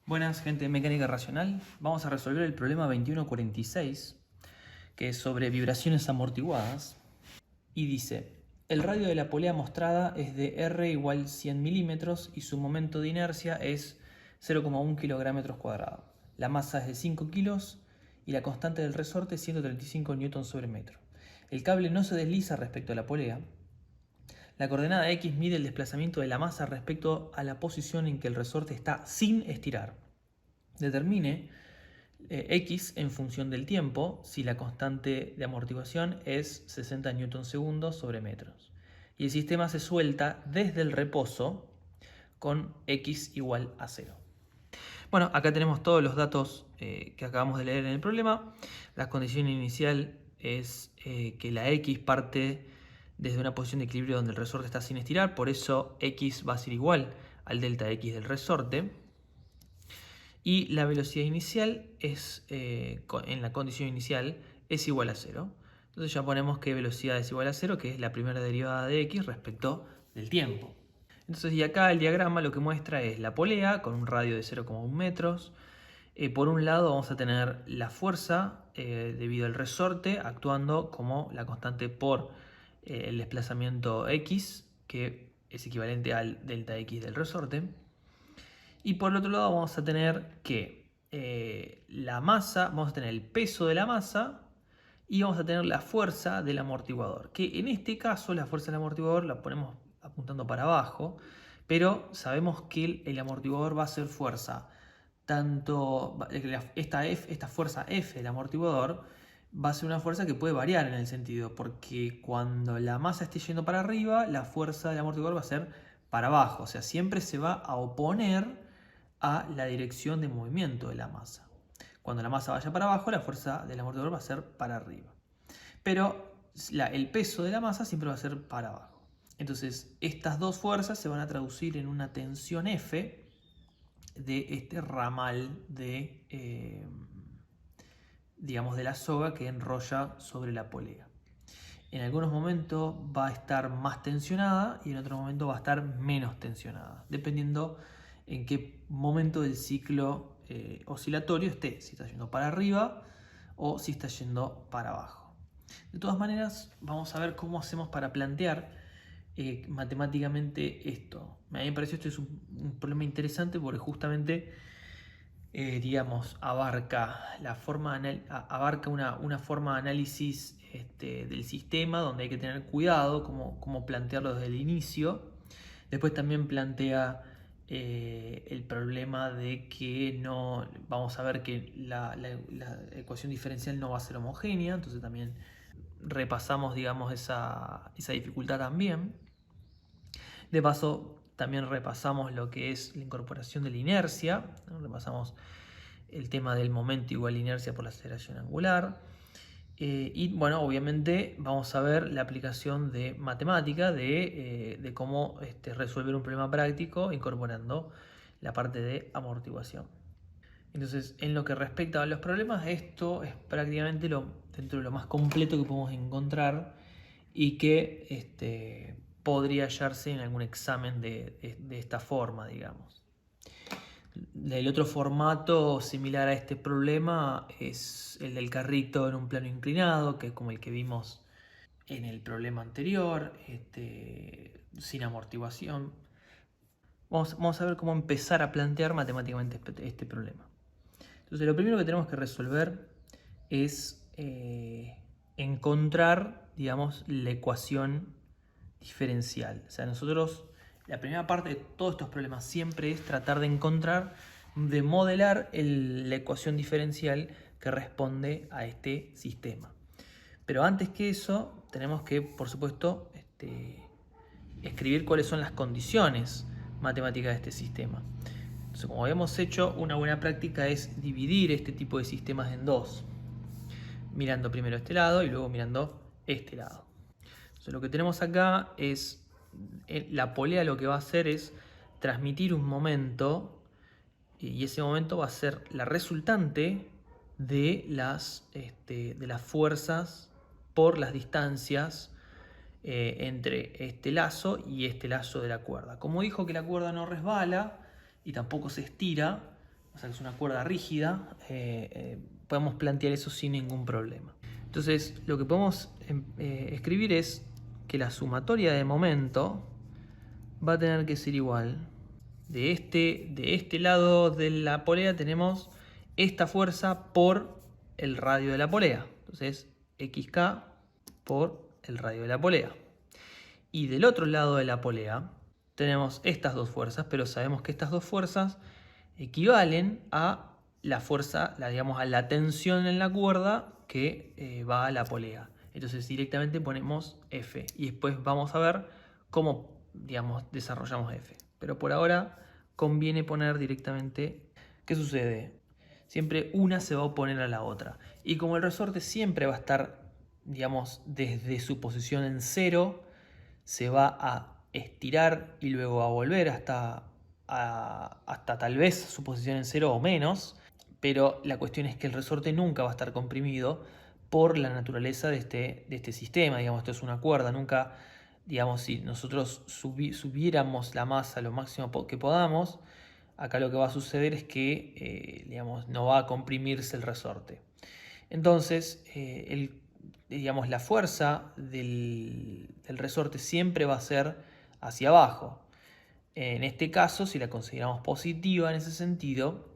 Buenas, gente de Mecánica Racional. Vamos a resolver el problema 2146, que es sobre vibraciones amortiguadas. Y dice, el radio de la polea mostrada es de R igual 100 milímetros y su momento de inercia es 0,1 kilogramos cuadrado. La masa es de 5 kilos y la constante del resorte es 135 newtons sobre metro. El cable no se desliza respecto a la polea. La coordenada X mide el desplazamiento de la masa respecto a la posición en que el resorte está sin estirar. Determine X en función del tiempo si la constante de amortiguación es 60 newtons segundos sobre metros. Y el sistema se suelta desde el reposo con X igual a 0. Bueno, acá tenemos todos los datos que acabamos de leer en el problema. La condición inicial es que la X parte desde una posición de equilibrio donde el resorte está sin estirar, por eso X va a ser igual al delta X del resorte. Y la velocidad inicial es, en la condición inicial es igual a 0. Entonces ya ponemos que velocidad es igual a 0, que es la primera derivada de X respecto del tiempo. Entonces, y acá el diagrama lo que muestra es la polea con un radio de 0,1 metros. Por un lado vamos a tener la fuerza debido al resorte actuando como la constante por el desplazamiento X, que es equivalente al delta X del resorte. Y por el otro lado vamos a tener que la masa, vamos a tener el peso de la masa y vamos a tener la fuerza del amortiguador. Que en este caso la fuerza del amortiguador la ponemos apuntando para abajo, pero sabemos que el amortiguador va a ser fuerza. Tanto esta fuerza F del amortiguador va a ser una fuerza que puede variar en el sentido, porque cuando la masa esté yendo para arriba, la fuerza del amortiguador va a ser para abajo. O sea, siempre se va a oponer a la dirección de movimiento de la masa. Cuando la masa vaya para abajo, la fuerza del amortiguador va a ser para arriba. Pero el peso de la masa siempre va a ser para abajo. Entonces, estas dos fuerzas se van a traducir en una tensión F de este ramal de, digamos, de la soga que enrolla sobre la polea. En algunos momentos va a estar más tensionada y en otros momentos va a estar menos tensionada, dependiendo en qué momento del ciclo oscilatorio esté, si está yendo para arriba o si está yendo para abajo. De todas maneras, vamos a ver cómo hacemos para plantear matemáticamente esto. A mí me pareció esto es un problema interesante porque justamente digamos, abarca una forma de análisis del sistema donde hay que tener cuidado cómo plantearlo desde el inicio. Después también plantea el problema de que no vamos a ver que la ecuación diferencial no va a ser homogénea, entonces también repasamos, digamos, esa dificultad también. De paso, también repasamos lo que es la incorporación de la inercia, ¿no? Repasamos el tema del momento igual a inercia por la aceleración angular. Y bueno, obviamente vamos a ver la aplicación de matemática de cómo resolver un problema práctico incorporando la parte de amortiguación. Entonces, en lo que respecta a los problemas, esto es prácticamente dentro de lo más completo que podemos encontrar y que podría hallarse en algún examen de esta forma, digamos. El otro formato similar a este problema es el del carrito en un plano inclinado, que es como el que vimos en el problema anterior, sin amortiguación. Vamos a ver cómo empezar a plantear matemáticamente este problema. Entonces, lo primero que tenemos que resolver es encontrar, digamos, la ecuación diferencial. O sea, la primera parte de todos estos problemas siempre es tratar de encontrar, de modelar la ecuación diferencial que responde a este sistema. Pero antes que eso, tenemos que, por supuesto, escribir cuáles son las condiciones matemáticas de este sistema. Entonces, como habíamos hecho, una buena práctica es dividir este tipo de sistemas en dos, mirando primero este lado y luego mirando este lado. Entonces, lo que tenemos acá es, la polea lo que va a hacer es transmitir un momento y ese momento va a ser la resultante de las fuerzas por las distancias entre este lazo y este lazo de la cuerda. Como dijo que la cuerda no resbala y tampoco se estira, o sea que es una cuerda rígida, podemos plantear eso sin ningún problema. Entonces lo que podemos escribir es que la sumatoria de momento va a tener que ser igual. De este lado de la polea tenemos esta fuerza por el radio de la polea. Entonces xk por el radio de la polea. Y del otro lado de la polea tenemos estas dos fuerzas, pero sabemos que estas dos fuerzas equivalen a la fuerza, digamos, a la tensión en la cuerda que va a la polea. Entonces directamente ponemos F y después vamos a ver cómo, digamos, desarrollamos F. Pero por ahora conviene poner directamente. ¿Qué sucede? Siempre una se va a oponer a la otra. Y como el resorte siempre va a estar, digamos, desde su posición en cero, se va a estirar y luego a volver hasta tal vez su posición en cero o menos. Pero la cuestión es que el resorte nunca va a estar comprimido por la naturaleza de este sistema. Digamos, esto es una cuerda, nunca, digamos, si nosotros subiéramos la masa lo máximo que podamos, acá lo que va a suceder es que digamos, no va a comprimirse el resorte. Entonces, digamos, la fuerza del resorte siempre va a ser hacia abajo. En este caso, si la consideramos positiva en ese sentido,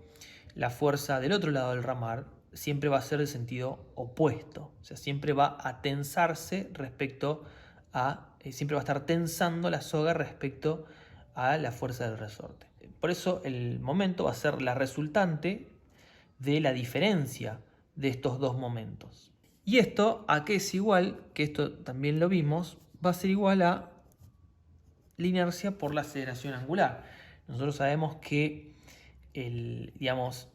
la fuerza del otro lado del ramar siempre va a ser de sentido opuesto. O sea, siempre va a tensarse respecto a... siempre va a estar tensando la soga respecto a la fuerza del resorte. Por eso el momento va a ser la resultante de la diferencia de estos dos momentos. Y esto, ¿a qué es igual? Que esto también lo vimos, va a ser igual a la inercia por la aceleración angular. Nosotros sabemos que digamos,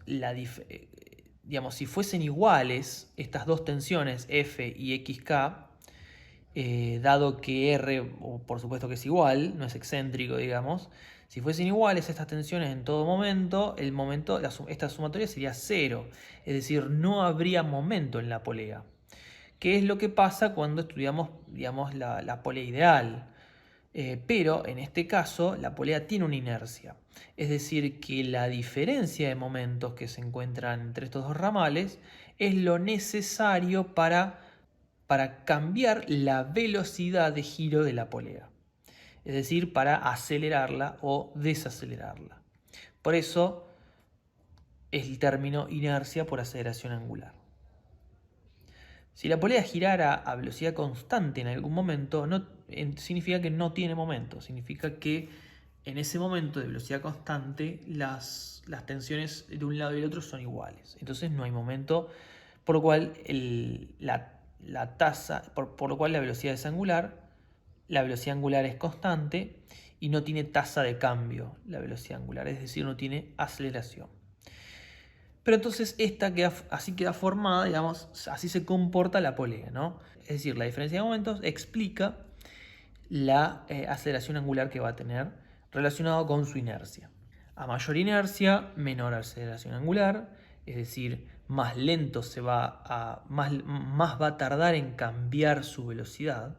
si fuesen iguales estas dos tensiones F y XK, dado que R, por supuesto que es igual, no es excéntrico, digamos, si fuesen iguales estas tensiones en todo momento, esta sumatoria sería cero, es decir, no habría momento en la polea. ¿Qué es lo que pasa cuando estudiamos, digamos, la polea ideal? Pero en este caso la polea tiene una inercia, es decir, que la diferencia de momentos que se encuentran entre estos dos ramales es lo necesario para cambiar la velocidad de giro de la polea, es decir, para acelerarla o desacelerarla. Por eso es el término inercia por aceleración angular. Si la polea girara a velocidad constante en algún momento, significa que no tiene momento. Significa que en ese momento de velocidad constante las tensiones de un lado y del otro son iguales. Entonces no hay momento, por lo cual por lo cual la velocidad es angular, la velocidad angular es constante y no tiene tasa de cambio la velocidad angular, es decir, no tiene aceleración. Pero entonces así queda formada, digamos, así se comporta la polea, ¿no? Es decir, la diferencia de momentos explica la aceleración angular que va a tener relacionado con su inercia. A mayor inercia, menor aceleración angular, es decir, más lento más va a tardar en cambiar su velocidad.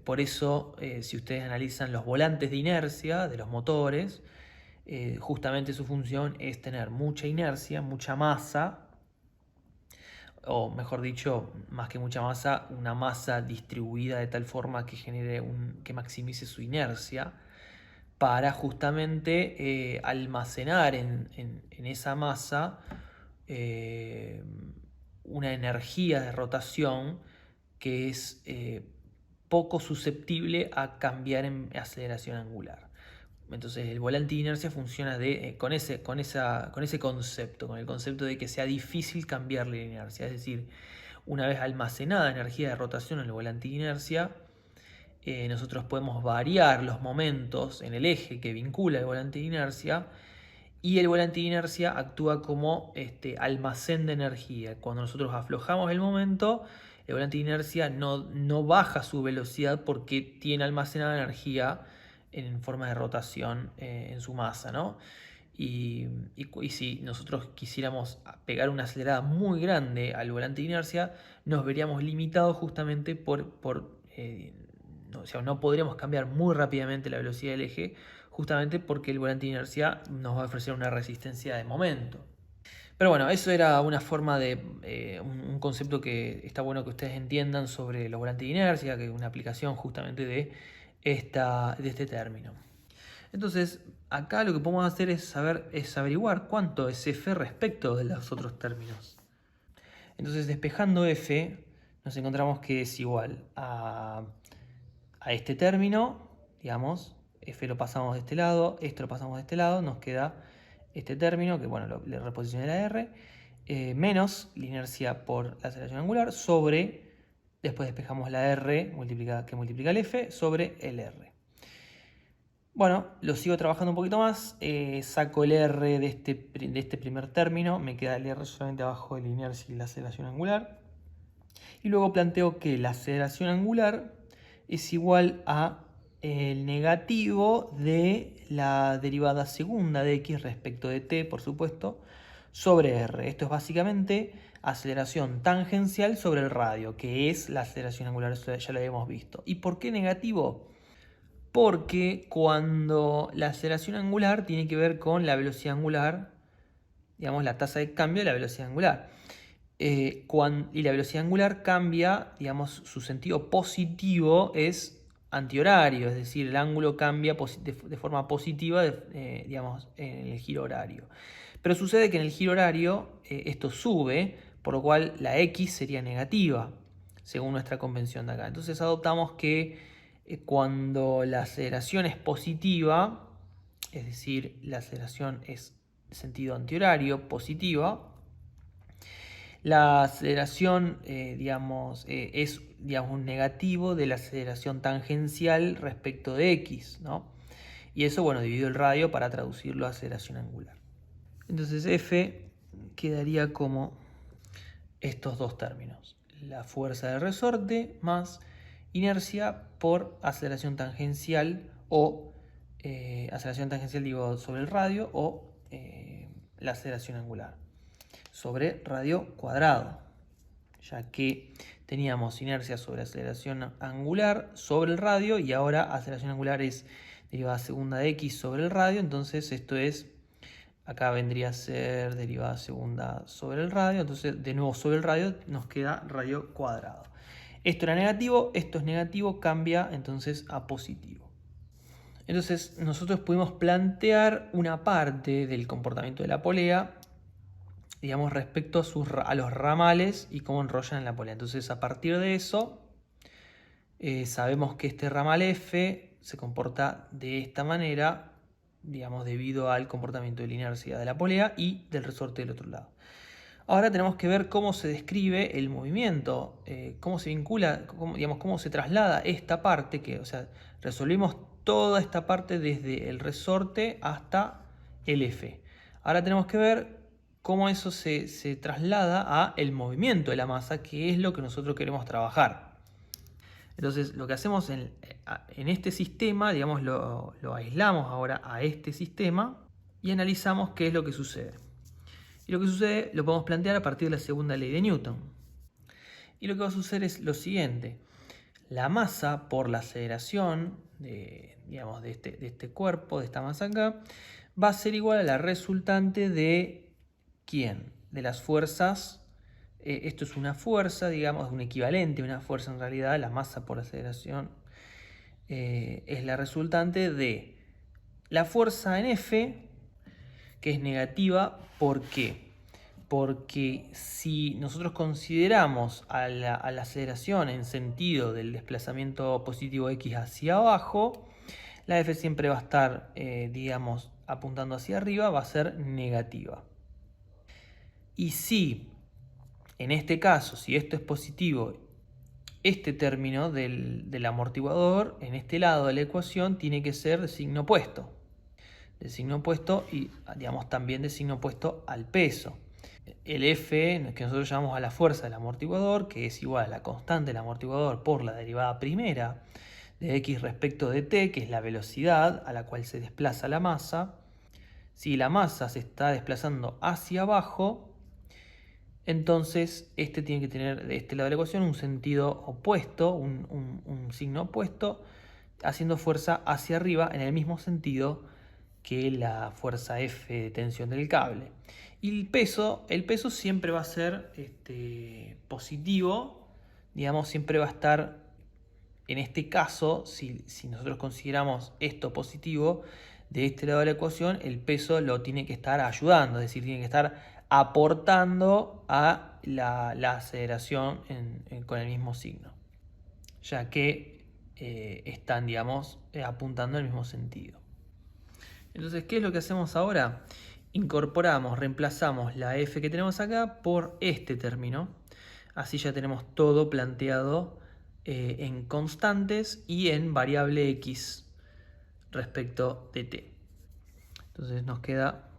Por eso, si ustedes analizan los volantes de inercia de los motores, justamente su función es tener mucha inercia, mucha masa, o mejor dicho, más que mucha masa, una masa distribuida de tal forma que que maximice su inercia, para justamente almacenar en esa masa una energía de rotación que es poco susceptible a cambiar en aceleración angular. Entonces el volante de inercia funciona con ese concepto, con el concepto de que sea difícil cambiarle la inercia. Es decir, una vez almacenada energía de rotación en el volante de inercia, nosotros podemos variar los momentos en el eje que vincula el volante de inercia, y el volante de inercia actúa como almacén de energía. Cuando nosotros aflojamos el momento, el volante de inercia no baja su velocidad porque tiene almacenada energía en forma de rotación en su masa, ¿no? Y si nosotros quisiéramos pegar una acelerada muy grande al volante de inercia, nos veríamos limitados justamente o sea, no podríamos cambiar muy rápidamente la velocidad del eje, justamente porque el volante de inercia nos va a ofrecer una resistencia de momento. Pero bueno, eso era una forma de un concepto que está bueno que ustedes entiendan sobre los volantes de inercia, que es una aplicación justamente de este término. Entonces, acá lo que podemos hacer es averiguar cuánto es F respecto de los otros términos. Entonces, despejando F, nos encontramos que es igual a este término, digamos, F lo pasamos de este lado, esto lo pasamos de este lado, nos queda este término, que bueno, le reposicioné la R, menos la inercia por la aceleración angular, sobre, después despejamos la R que multiplica el F, sobre el R. Bueno, lo sigo trabajando un poquito más, saco el R de este primer término, me queda el R solamente abajo de la inercia y la aceleración angular. Y luego planteo que la aceleración angular es igual a el negativo de la derivada segunda de x respecto de t, por supuesto, sobre r. Esto es básicamente aceleración tangencial sobre el radio, que es la aceleración angular, eso ya lo habíamos visto. ¿Y por qué negativo? Porque cuando la aceleración angular tiene que ver con la velocidad angular, digamos la tasa de cambio de la velocidad angular. Y la velocidad angular cambia, digamos, su sentido positivo es antihorario, es decir, el ángulo cambia de forma positiva, digamos, en el giro horario. Pero sucede que en el giro horario esto sube, por lo cual la X sería negativa, según nuestra convención de acá. Entonces adoptamos que cuando la aceleración es positiva, es decir, la aceleración es de sentido antihorario, positiva, la aceleración es un negativo de la aceleración tangencial respecto de x, ¿no? Y eso, bueno, divido el radio para traducirlo a aceleración angular. Entonces F quedaría como estos dos términos. La fuerza de resorte más inercia por aceleración tangencial o aceleración tangencial digo sobre el radio o la aceleración angular sobre radio cuadrado, ya que teníamos inercia sobre aceleración angular sobre el radio y ahora aceleración angular es derivada segunda de x sobre el radio, entonces esto es, acá vendría a ser derivada segunda sobre el radio, entonces de nuevo sobre el radio nos queda radio cuadrado. Esto era negativo, esto es negativo, cambia entonces a positivo. Entonces nosotros pudimos plantear una parte del comportamiento de la polea, digamos, respecto a los ramales y cómo enrollan en la polea. Entonces, a partir de eso, sabemos que este ramal F se comporta de esta manera, digamos, debido al comportamiento de la inercia de la polea y del resorte del otro lado. Ahora tenemos que ver cómo se describe el movimiento, cómo se vincula, cómo se traslada esta parte, o sea, resolvimos toda esta parte desde el resorte hasta el F. Ahora tenemos que ver cómo eso se traslada a el movimiento de la masa, que es lo que nosotros queremos trabajar. Entonces, lo que hacemos en este sistema, digamos, lo aislamos ahora a este sistema y analizamos qué es lo que sucede. Y lo que sucede lo podemos plantear a partir de la segunda ley de Newton. Y lo que va a suceder es lo siguiente. La masa por la aceleración de este cuerpo, de esta masa acá, va a ser igual a la resultante de ¿quién? De las fuerzas. Esto es una fuerza, digamos, un equivalente a una fuerza en realidad. La masa por aceleración es la resultante de la fuerza en F, que es negativa. ¿Por qué? Porque si nosotros consideramos a la aceleración en sentido del desplazamiento positivo X hacia abajo, la F siempre va a estar, digamos, apuntando hacia arriba, va a ser negativa. Y si, en este caso, si esto es positivo, este término del amortiguador, en este lado de la ecuación, tiene que ser de signo opuesto. De signo opuesto y, digamos, también de signo opuesto al peso. El F, que nosotros llamamos a la fuerza del amortiguador, que es igual a la constante del amortiguador por la derivada primera de x respecto de t, que es la velocidad a la cual se desplaza la masa. Si la masa se está desplazando hacia abajo, entonces este tiene que tener de este lado de la ecuación un sentido opuesto, un signo opuesto haciendo fuerza hacia arriba en el mismo sentido que la fuerza F de tensión del cable. Y el peso siempre va a ser positivo, digamos, siempre va a estar, en este caso, si nosotros consideramos esto positivo, de este lado de la ecuación, el peso lo tiene que estar ayudando, es decir, tiene que estar aportando a la aceleración con el mismo signo, ya que están, digamos, apuntando en el mismo sentido. Entonces, ¿qué es lo que hacemos ahora? Incorporamos, reemplazamos la f que tenemos acá por este término. Así ya tenemos todo planteado en constantes y en variable x respecto de t. Entonces nos queda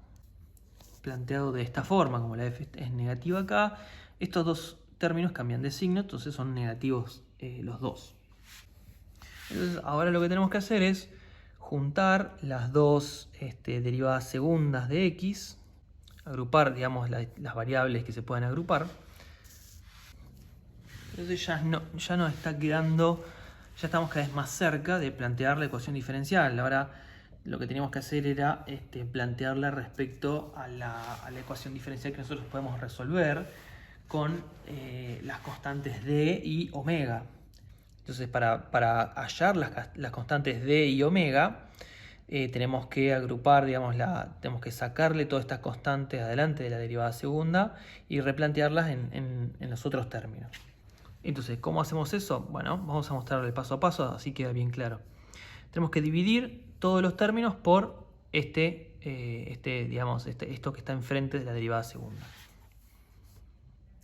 planteado de esta forma, como la f es negativa acá, estos dos términos cambian de signo, entonces son negativos los dos. Entonces ahora lo que tenemos que hacer es juntar las dos derivadas segundas de x, agrupar, digamos, las variables que se pueden agrupar. Entonces ya nos está quedando, ya estamos cada vez más cerca de plantear la ecuación diferencial. Ahora lo que teníamos que hacer era plantearla respecto a la ecuación diferencial que nosotros podemos resolver con las constantes d y omega. Entonces para hallar las constantes d y omega, tenemos que agrupar, digamos, tenemos que sacarle todas estas constantes adelante de la derivada segunda y replantearlas en los otros términos. Entonces, ¿cómo hacemos eso? Bueno, vamos a mostrarle paso a paso, así queda bien claro. Tenemos que dividir todos los términos por digamos, esto que está enfrente de la derivada segunda.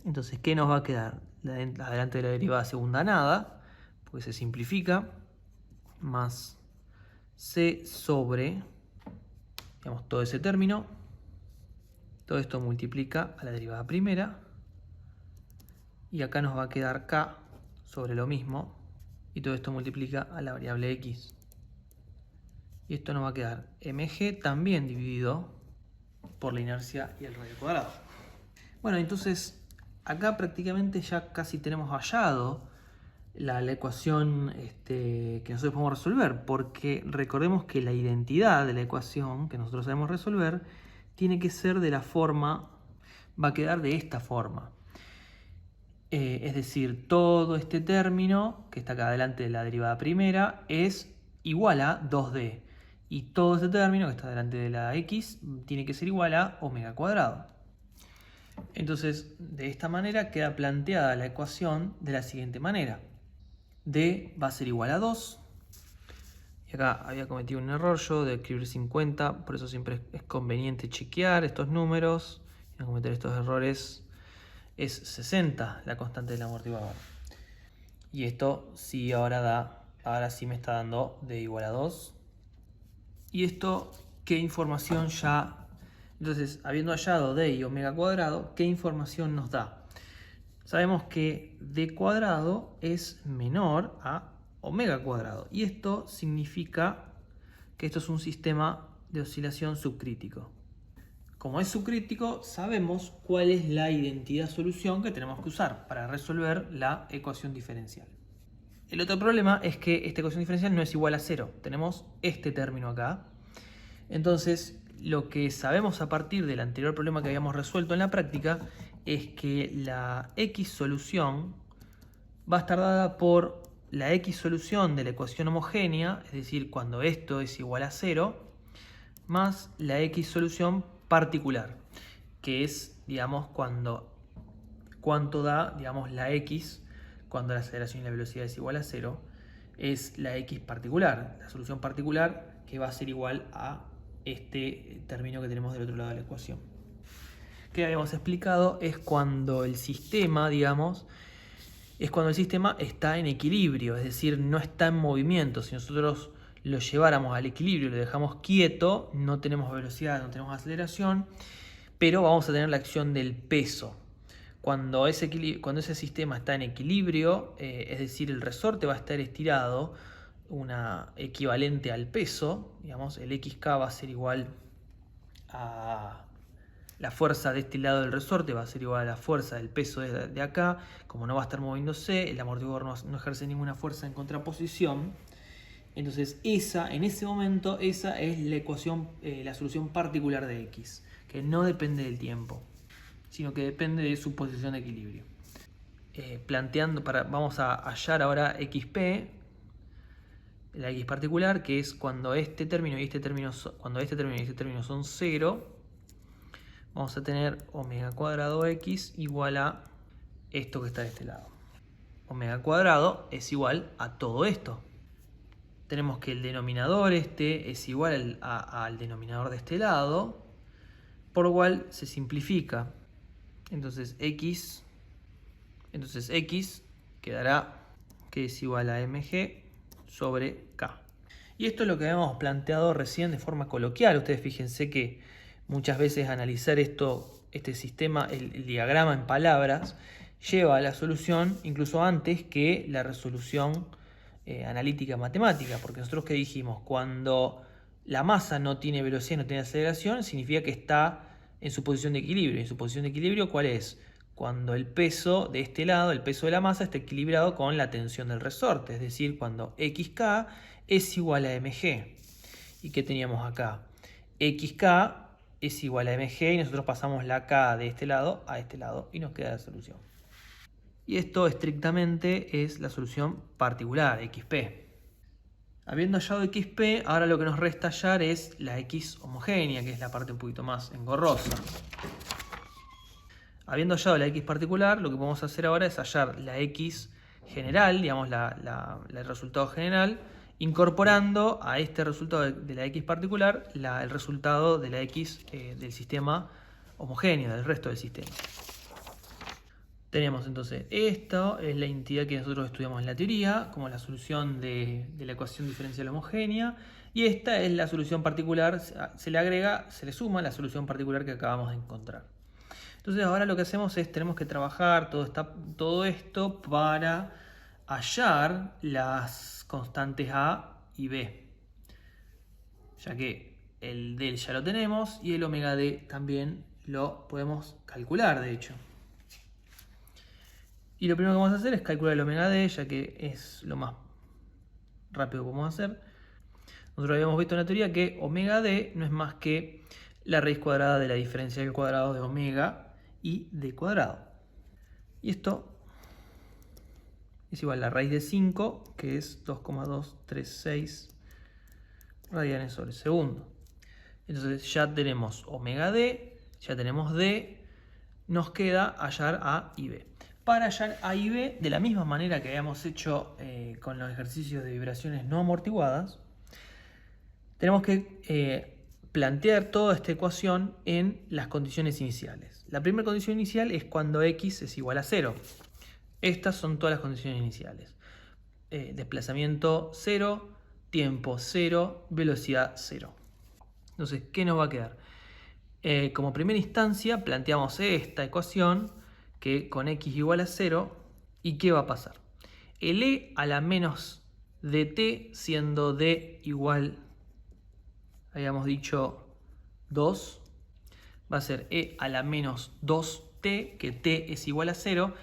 Entonces, ¿qué nos va a quedar? Adelante de la derivada segunda nada, porque se simplifica, más c sobre, digamos, todo ese término. Todo esto multiplica a la derivada primera. Y acá nos va a quedar k sobre lo mismo. Y todo esto multiplica a la variable x. Y esto nos va a quedar mg también dividido por la inercia y el radio cuadrado. Bueno, entonces acá prácticamente ya casi tenemos hallado la ecuación que nosotros podemos resolver, porque recordemos que la identidad de la ecuación que nosotros debemos resolver tiene que ser de la forma, va a quedar de esta forma. Es decir, todo este término que está acá delante de la derivada primera es igual a 2d. Y todo este término que está delante de la x tiene que ser igual a omega cuadrado. Entonces, de esta manera queda planteada la ecuación de la siguiente manera. D va a ser igual a 2. Y acá había cometido un error yo de escribir 50, por eso siempre es conveniente chequear estos números y no cometer estos errores. Es 60 la constante del amortiguador. Y esto sí ahora sí me está dando D igual a 2. Y esto, ¿qué información ya? Entonces, habiendo hallado D y omega cuadrado, ¿qué información nos da? Sabemos que D cuadrado es menor a omega cuadrado. Y esto significa que esto es un sistema de oscilación subcrítico. Como es subcrítico, sabemos cuál es la identidad solución que tenemos que usar para resolver la ecuación diferencial. El otro problema es que esta ecuación diferencial no es igual a 0. Tenemos este término acá. Entonces, lo que sabemos a partir del anterior problema que habíamos resuelto en la práctica es que la x solución va a estar dada por la x solución de la ecuación homogénea, es decir, cuando esto es igual a 0, más la x solución particular, que es, digamos, cuánto da, digamos, la x cuando la aceleración y la velocidad es igual a 0, es la x particular, la solución particular que va a ser igual a este término que tenemos del otro lado de la ecuación. Que habíamos explicado es cuando el sistema, digamos, está en equilibrio, es decir, no está en movimiento. Si nosotros lo lleváramos al equilibrio, lo dejamos quieto, no tenemos velocidad, no tenemos aceleración, pero vamos a tener la acción del peso. Cuando ese sistema está en equilibrio, es decir, el resorte va a estar estirado, una equivalente al peso, digamos, el xk va a ser igual a la fuerza de este lado del resorte, va a ser igual a la fuerza del peso de acá. Como no va a estar moviéndose, el amortiguador no ejerce ninguna fuerza en contraposición, Entonces en ese momento, esa es la ecuación, la solución particular de x, que no depende del tiempo, sino que depende de su posición de equilibrio. Vamos a hallar ahora xp, la x particular, que es cuando este término y este término son 0, vamos a tener omega cuadrado x igual a esto que está de este lado. Omega cuadrado es igual a todo esto. Tenemos que el denominador es igual al denominador de este lado, por lo cual se simplifica. Entonces x quedará que es igual a mg sobre k. Y esto es lo que habíamos planteado recién de forma coloquial. Ustedes fíjense que muchas veces analizar este sistema, el diagrama en palabras, lleva a la solución incluso antes que la resolución analítica matemática, porque nosotros ¿qué dijimos? Cuando la masa no tiene velocidad, no tiene aceleración, significa que está en su posición de equilibrio. ¿Y su posición de equilibrio cuál es? Cuando el peso de este lado, el peso de la masa, está equilibrado con la tensión del resorte, es decir, cuando xk es igual a mg. ¿Y qué teníamos acá? Xk es igual a mg y nosotros pasamos la k de este lado a este lado y nos queda la solución. Y esto estrictamente es la solución particular, xp. Habiendo hallado xp, ahora lo que nos resta hallar es la x homogénea, que es la parte un poquito más engorrosa. Habiendo hallado la x particular, lo que podemos hacer ahora es hallar la x general, digamos el resultado general, incorporando a este resultado de la x particular el resultado de la x del sistema homogéneo, del resto del sistema. Tenemos entonces, esta es la entidad que nosotros estudiamos en la teoría, como la solución de la ecuación diferencial homogénea, y esta es la solución particular, se le suma la solución particular que acabamos de encontrar. Entonces ahora lo que hacemos es, tenemos que trabajar todo esto para hallar las constantes A y B, ya que el del ya lo tenemos y el omega d también lo podemos calcular, de hecho. Y lo primero que vamos a hacer es calcular el omega d, ya que es lo más rápido que podemos hacer. Nosotros habíamos visto en la teoría que omega d no es más que la raíz cuadrada de la diferencia del cuadrado de omega y d cuadrado. Y esto es igual a la raíz de 5, que es 2,236 radianes sobre segundo. Entonces ya tenemos omega d, ya tenemos d, nos queda hallar a y b. Para hallar a y b, de la misma manera que habíamos hecho con los ejercicios de vibraciones no amortiguadas, tenemos que plantear toda esta ecuación en las condiciones iniciales. La primera condición inicial es cuando x es igual a 0. Estas son todas las condiciones iniciales. Desplazamiento 0, tiempo 0, velocidad 0. Entonces, ¿qué nos va a quedar? Como primera instancia planteamos esta ecuación que con x igual a 0, ¿y qué va a pasar? El e a la menos dt, siendo d igual, habíamos dicho 2, va a ser e a la menos 2t, que t es igual a 0,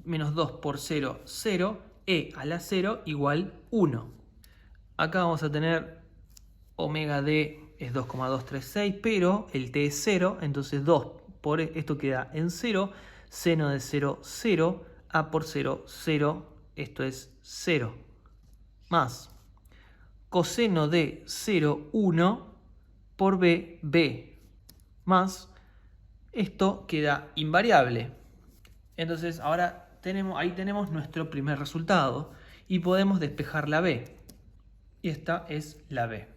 menos 2 por 0, 0, e a la 0 igual 1. Acá vamos a tener omega d es 2,236, pero el t es 0, entonces 2 por esto queda en 0, seno de 0, 0, a por 0, 0, esto es 0, más coseno de 0, 1, por b, b, más, esto queda invariable. Entonces ahora ahí tenemos nuestro primer resultado y podemos despejar la b. Y esta es la b.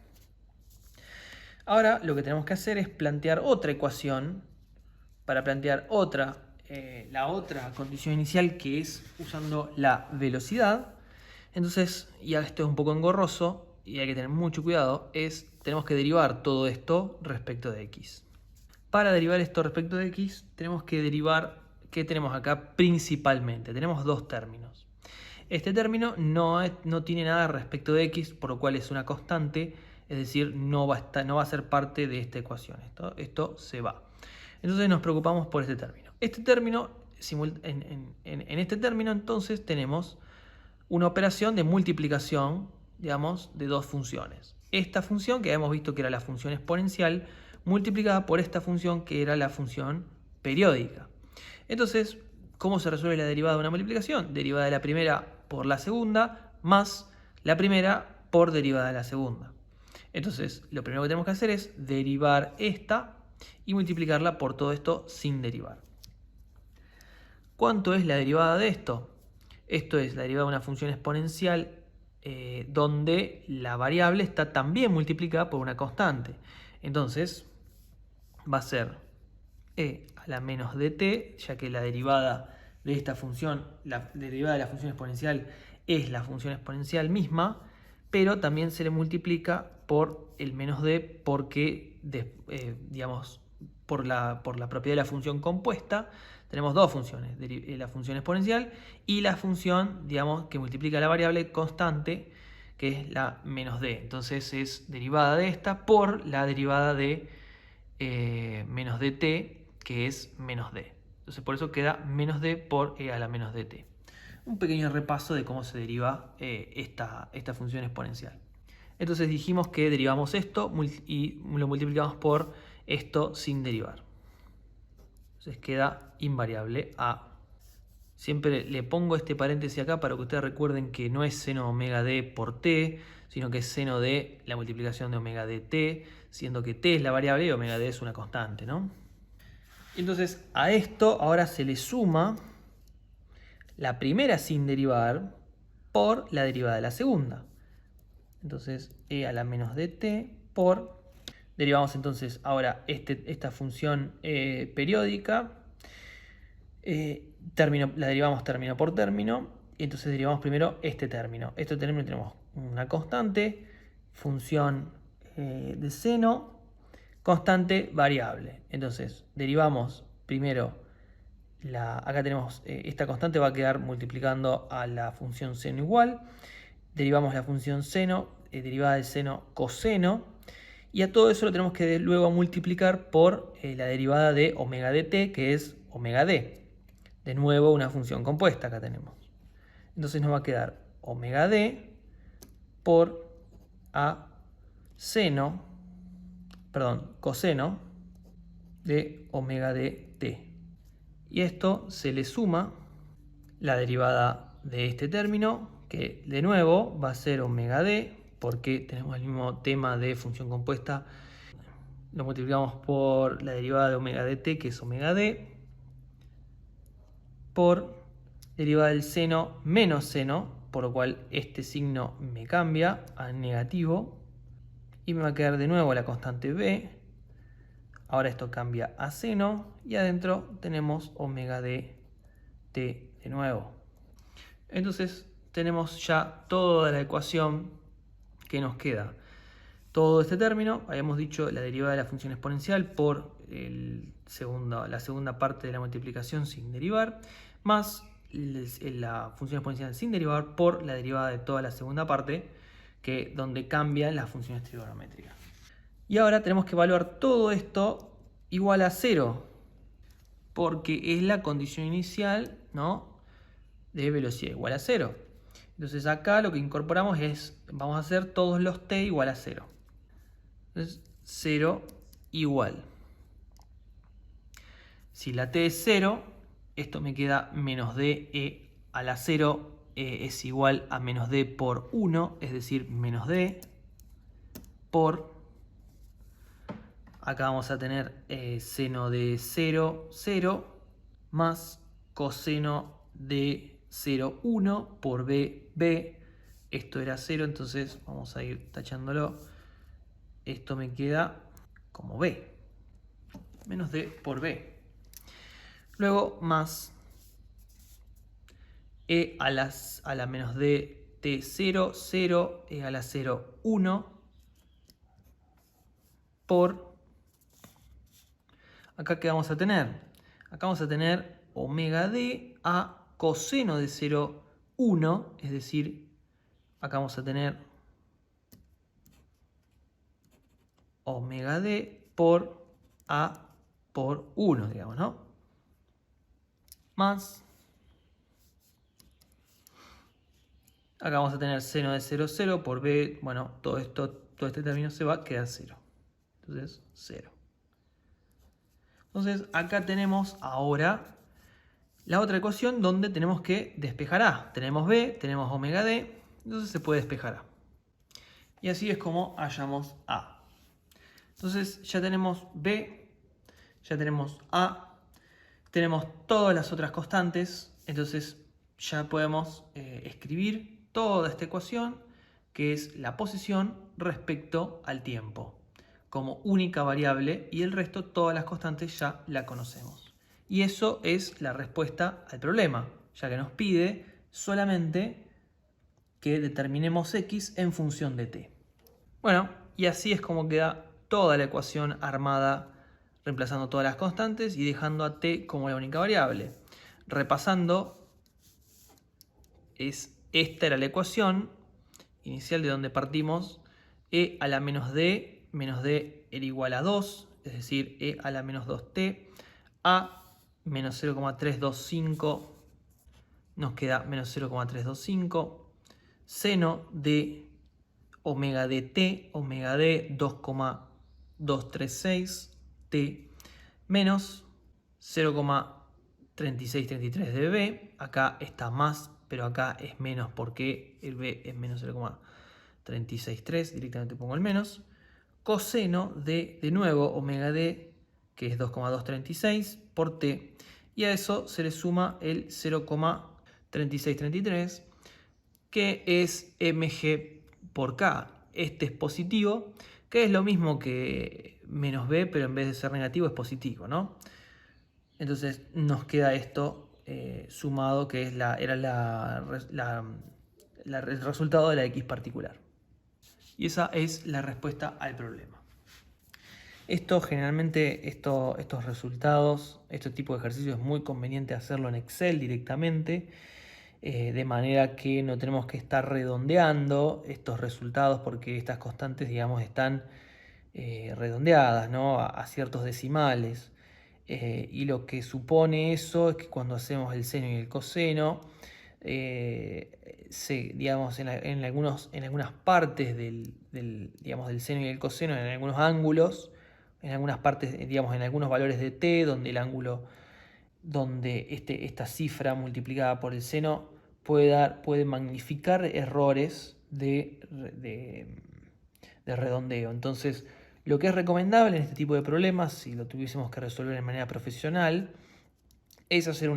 Ahora lo que tenemos que hacer es plantear otra ecuación para plantear la otra condición inicial, que es usando la velocidad. Entonces, y esto es un poco engorroso y hay que tener mucho cuidado, tenemos que derivar todo esto respecto de x. Para derivar esto respecto de x, tenemos que derivar, ¿qué tenemos acá principalmente? Tenemos dos términos. Este término no tiene nada respecto de x, por lo cual es una constante, es decir, no va a ser parte de esta ecuación. Esto se va. Entonces nos preocupamos por este término. En este término entonces tenemos una operación de multiplicación digamos, de dos funciones. Esta función que habíamos visto que era la función exponencial multiplicada por esta función que era la función periódica. Entonces, ¿cómo se resuelve la derivada de una multiplicación? Derivada de la primera por la segunda más la primera por derivada de la segunda. Entonces, lo primero que tenemos que hacer es derivar esta y multiplicarla por todo esto sin derivar. ¿Cuánto es la derivada de esto? Esto es la derivada de una función exponencial donde la variable está también multiplicada por una constante. Entonces, va a ser e a la menos dt, ya que la derivada de esta función, la derivada de la función exponencial es la función exponencial misma, pero también se le multiplica por el menos d porque, digamos, por la propiedad de la función compuesta, tenemos dos funciones, la función exponencial y la función, digamos, que multiplica la variable constante, que es la menos d. Entonces es derivada de esta por la derivada de menos dt, que es menos d. Entonces por eso queda menos d por e a la menos dt. Un pequeño repaso de cómo se deriva esta función exponencial. Entonces dijimos que derivamos esto y lo multiplicamos por esto sin derivar. Entonces queda invariable a. Siempre le pongo este paréntesis acá para que ustedes recuerden que no es seno omega d por t, sino que es seno de la multiplicación de omega dt, siendo que t es la variable y omega d es una constante, ¿no? Entonces a esto ahora se le suma la primera sin derivar por la derivada de la segunda. Entonces e a la menos dt por, derivamos entonces ahora esta función periódica, la derivamos término por término, y entonces derivamos primero este término. Este término tenemos una constante, función de seno, constante variable. Entonces derivamos primero, acá tenemos esta constante va a quedar multiplicando a la función seno igual, derivamos la función seno, derivada del seno coseno, y a todo eso lo tenemos que luego multiplicar por la derivada de omega dt, que es omega d. De nuevo una función compuesta acá tenemos. Entonces nos va a quedar omega d por a coseno de omega dt. Y esto se le suma la derivada de este término, que de nuevo va a ser omega d, porque tenemos el mismo tema de función compuesta. Lo multiplicamos por la derivada de omega dt, que es omega d, por derivada del seno menos seno, por lo cual este signo me cambia a negativo y me va a quedar de nuevo la constante b. Ahora esto cambia a seno y adentro tenemos omega d t de nuevo. Entonces tenemos ya toda la ecuación que nos queda. Todo este término, habíamos dicho la derivada de la función exponencial por la segunda parte de la multiplicación sin derivar, más la función exponencial sin derivar por la derivada de toda la segunda parte, donde cambian las funciones trigonométricas. Y ahora tenemos que evaluar todo esto igual a 0, porque es la condición inicial, ¿no?, de velocidad igual a 0. Entonces acá lo que incorporamos es, vamos a hacer todos los t igual a 0. Entonces 0 igual. Si la t es 0, esto me queda menos d e a la 0 es igual a menos d por 1, es decir, menos d por, acá vamos a tener seno de 0, 0, más coseno de 0, 1 por b, b. Esto era 0, entonces vamos a ir tachándolo. Esto me queda como b, menos d por b. Luego más e a la menos d t0, 0, e a la 0, 1 por, acá ¿qué vamos a tener? Acá vamos a tener omega d a coseno de 0, 1, es decir, acá vamos a tener omega d por a por 1, digamos, ¿no? Más Acá vamos a tener seno de 0, 0 por b. Bueno, todo este término se va a quedar 0. Entonces, 0. Entonces, acá tenemos ahora la otra ecuación donde tenemos que despejar a. Tenemos b, tenemos omega d, entonces se puede despejar a. Y así es como hallamos a. Entonces, ya tenemos b, ya tenemos a, tenemos todas las otras constantes, entonces ya podemos escribir toda esta ecuación, que es la posición respecto al tiempo, como única variable, y el resto, todas las constantes, ya la conocemos. Y eso es la respuesta al problema, ya que nos pide solamente que determinemos x en función de t. Bueno, y así es como queda toda la ecuación armada, reemplazando todas las constantes y dejando a t como la única variable. Repasando, esta era la ecuación inicial de donde partimos. E a la menos d era igual a 2, es decir, e a la menos 2t. A menos 0,325 nos queda menos 0,325. Seno de omega de t, omega d 2,236 t menos 0,3633 de b. Acá está más, pero acá es menos porque el b es menos 0,363, directamente pongo el menos. Coseno de nuevo, omega d, que es 2,236 por t, y a eso se le suma el 0,3633, que es mg por k. Este es positivo, que es lo mismo que menos b, pero en vez de ser negativo es positivo, ¿no? Entonces nos queda esto sumado, que es el resultado de la x particular. Y esa es la respuesta al problema. Generalmente estos resultados, este tipo de ejercicios es muy conveniente hacerlo en Excel directamente, de manera que no tenemos que estar redondeando estos resultados, porque estas constantes, digamos, están redondeadas, ¿no?, a ciertos decimales. Y lo que supone eso es que cuando hacemos el seno y el coseno, digamos, en algunas partes del seno y el coseno, en algunos ángulos, en algunas partes, digamos, en algunos valores de t, donde el ángulo, donde esta cifra multiplicada por el seno puede magnificar errores de redondeo. Entonces, lo que es recomendable en este tipo de problemas, si lo tuviésemos que resolver de manera profesional, es hacer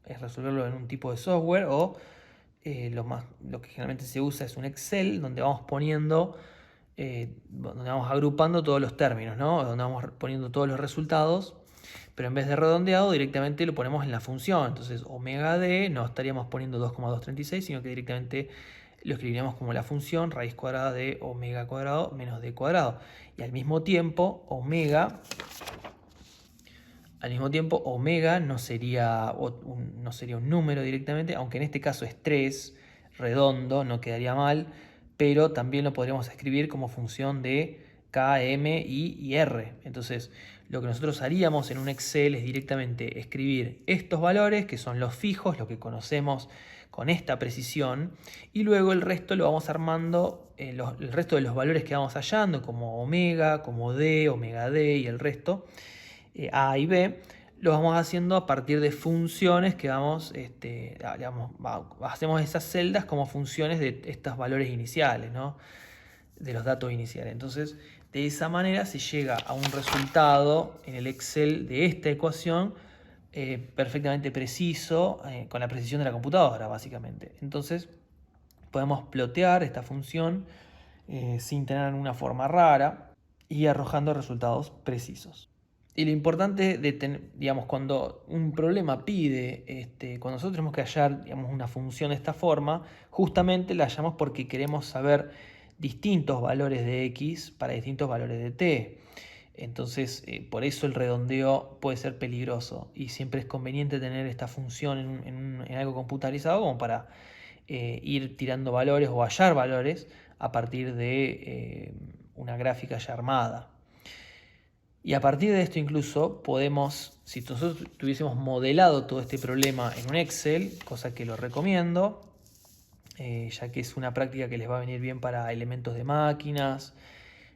es resolverlo en un tipo de software, o lo que generalmente se usa es un Excel, donde vamos poniendo, donde vamos agrupando todos los términos, ¿no?, donde vamos poniendo todos los resultados, pero en vez de redondeado directamente lo ponemos en la función. Entonces omega d no estaríamos poniendo 2,236, sino que directamente lo escribiríamos como la función raíz cuadrada de omega cuadrado menos d cuadrado. Y al mismo tiempo omega no sería un número directamente, aunque en este caso es 3, redondo, no quedaría mal, pero también lo podríamos escribir como función de k, m, i y r. Entonces, lo que nosotros haríamos en un Excel es directamente escribir estos valores, que son los fijos, lo que conocemos con esta precisión, y luego el resto lo vamos armando, el resto de los valores que vamos hallando, como omega, como d, omega d y el resto, a y b, lo vamos haciendo a partir de funciones que hacemos esas celdas como funciones de estos valores iniciales, ¿no?, de los datos iniciales. Entonces, de esa manera se llega a un resultado en el Excel de esta ecuación perfectamente preciso, con la precisión de la computadora, básicamente. Entonces, podemos plotear esta función sin tener una forma rara y arrojando resultados precisos. Y lo importante digamos, cuando un problema pide, cuando nosotros tenemos que hallar, digamos, una función de esta forma, justamente la hallamos porque queremos saber distintos valores de x para distintos valores de t. Entonces, por eso el redondeo puede ser peligroso, y siempre es conveniente tener esta función en algo computarizado, como para ir tirando valores o hallar valores a partir de una gráfica ya armada. Y a partir de esto incluso podemos, si nosotros tuviésemos modelado todo este problema en un Excel, cosa que lo recomiendo, ya que es una práctica que les va a venir bien para elementos de máquinas,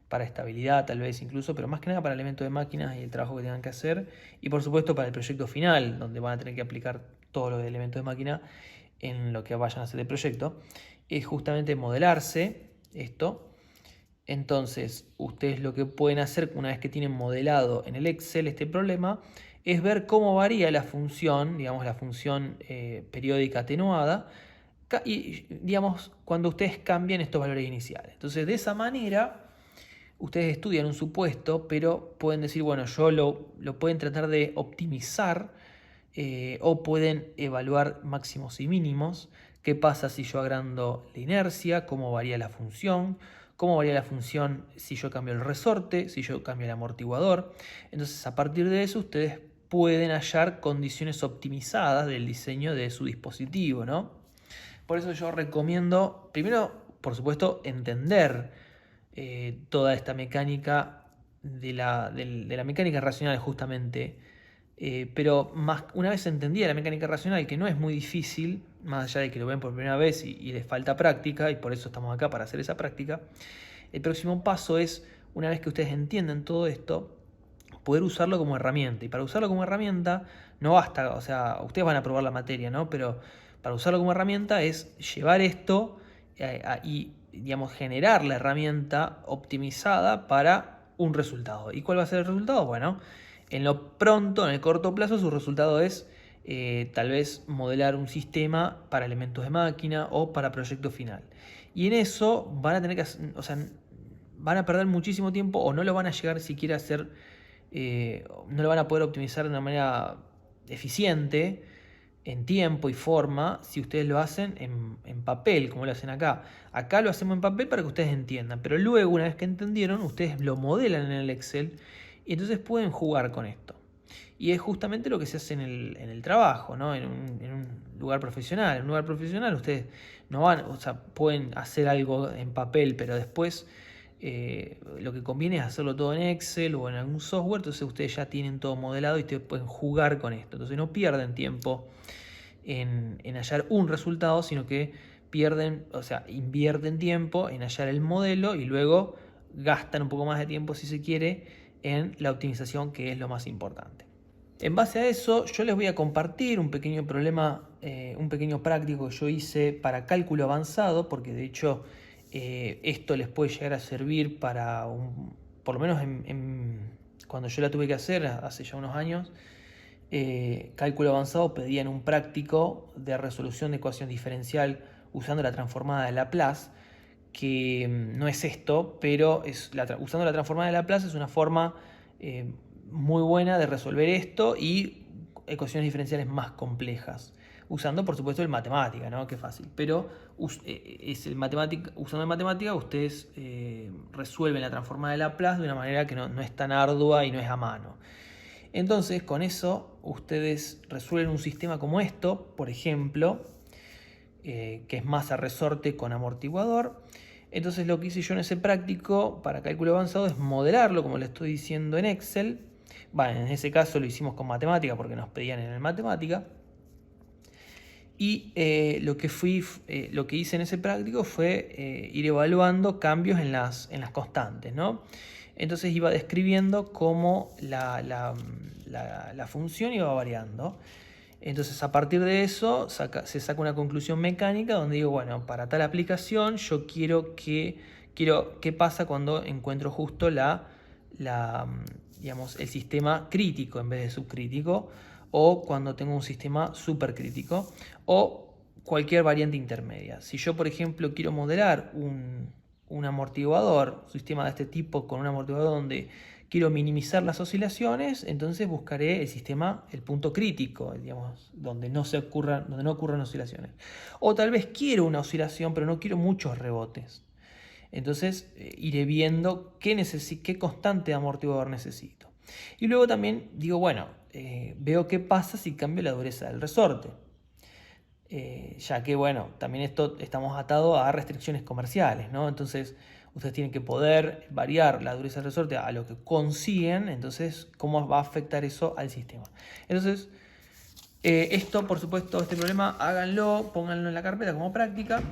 para estabilidad tal vez incluso, pero más que nada para elementos de máquinas y el trabajo que tengan que hacer, y por supuesto para el proyecto final, donde van a tener que aplicar todos los elementos de máquina en lo que vayan a hacer de proyecto, es justamente modelarse esto. Entonces, ustedes lo que pueden hacer una vez que tienen modelado en el Excel este problema, es ver cómo varía la función, digamos la función periódica atenuada, y digamos cuando ustedes cambian estos valores iniciales. Entonces, de esa manera ustedes estudian un supuesto, pero pueden decir, bueno, yo lo pueden tratar de optimizar o pueden evaluar máximos y mínimos. ¿Qué pasa si yo agrando la inercia? ¿Cómo varía la función? ¿Cómo varía la función si yo cambio el resorte? ¿Si yo cambio el amortiguador? Entonces, a partir de eso, ustedes pueden hallar condiciones optimizadas del diseño de su dispositivo, ¿no? Por eso yo recomiendo, primero, por supuesto, entender toda esta mecánica de la mecánica racional justamente, pero una vez entendida la mecánica racional, que no es muy difícil, más allá de que lo ven por primera vez y les falta práctica, y por eso estamos acá para hacer esa práctica, el próximo paso es, una vez que ustedes entienden todo esto, poder usarlo como herramienta. Y para usarlo como herramienta no basta, o sea, ustedes van a probar la materia, ¿no? Pero para usarlo como herramienta es llevar esto y, digamos, generar la herramienta optimizada para un resultado. ¿Y cuál va a ser el resultado? Bueno, en lo pronto, en el corto plazo, su resultado es tal vez modelar un sistema para elementos de máquina o para proyecto final. Y en eso van a tener que, o sea, van a perder muchísimo tiempo o no lo van a llegar siquiera a hacer, no lo van a poder optimizar de una manera eficiente en tiempo y forma si ustedes lo hacen en papel, como lo hacen acá. Acá lo hacemos en papel para que ustedes entiendan, pero luego, una vez que entendieron, ustedes lo modelan en el Excel y entonces pueden jugar con esto. Y es justamente lo que se hace en el trabajo, ¿no? En un lugar profesional. En un lugar profesional ustedes no van, o sea, pueden hacer algo en papel, pero después lo que conviene es hacerlo todo en Excel o en algún software, entonces ustedes ya tienen todo modelado y ustedes pueden jugar con esto. Entonces no pierden tiempo en hallar un resultado, sino que pierden, o sea, invierten tiempo en hallar el modelo y luego gastan un poco más de tiempo, si se quiere, en la optimización, que es lo más importante. En base a eso, yo les voy a compartir un pequeño problema, un pequeño práctico que yo hice para cálculo avanzado, porque de hecho esto les puede llegar a servir para, por lo menos cuando yo la tuve que hacer hace ya unos años, cálculo avanzado pedían un práctico de resolución de ecuación diferencial usando la transformada de Laplace, que no es esto, pero usando la transformada de Laplace es una forma muy buena de resolver esto y ecuaciones diferenciales más complejas, usando por supuesto el matemática, ¿no? Qué fácil, pero usando el matemática ustedes resuelven la transformada de Laplace de una manera que no es tan ardua y no es a mano. Entonces, con eso ustedes resuelven un sistema como esto, por ejemplo, que es masa resorte con amortiguador. Entonces lo que hice yo en ese práctico para cálculo avanzado es modelarlo, como le estoy diciendo en Excel. Bueno, en ese caso lo hicimos con matemática porque nos pedían en el matemática. Y lo que hice en ese práctico fue ir evaluando cambios en las constantes, ¿no? Entonces iba describiendo cómo la función iba variando. Entonces, a partir de eso se saca una conclusión mecánica donde digo, bueno, para tal aplicación yo quiero qué pasa cuando encuentro justo digamos, el sistema crítico en vez de subcrítico, o cuando tengo un sistema supercrítico, o cualquier variante intermedia. Si yo, por ejemplo, quiero modelar un amortiguador, un sistema de este tipo con un amortiguador donde quiero minimizar las oscilaciones, entonces buscaré el sistema, el punto crítico, digamos, donde no ocurran oscilaciones. O tal vez quiero una oscilación, pero no quiero muchos rebotes. Entonces iré viendo qué constante de amortiguador necesito. Y luego también digo, bueno, veo qué pasa si cambio la dureza del resorte. Ya que, bueno, también estamos atados a restricciones comerciales, ¿no? Entonces, ustedes tienen que poder variar la dureza del resorte a lo que consiguen, entonces, ¿cómo va a afectar eso al sistema? Entonces, Esto, por supuesto, este problema, háganlo, pónganlo en la carpeta como práctica.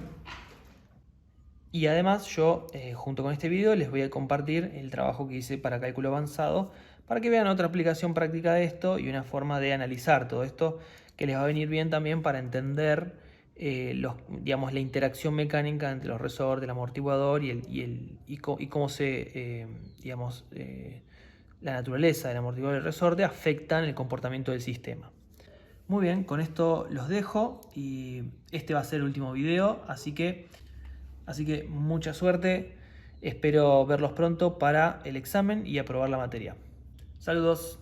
Y además yo, junto con este video, les voy a compartir el trabajo que hice para cálculo avanzado, para que vean otra aplicación práctica de esto y una forma de analizar todo esto que les va a venir bien también para entender digamos, la interacción mecánica entre los resortes, el amortiguador y cómo digamos, la naturaleza del amortiguador y el resorte afectan el comportamiento del sistema. Muy bien, con esto los dejo y este va a ser el último video, así que mucha suerte, espero verlos pronto para el examen y aprobar la materia. Saludos.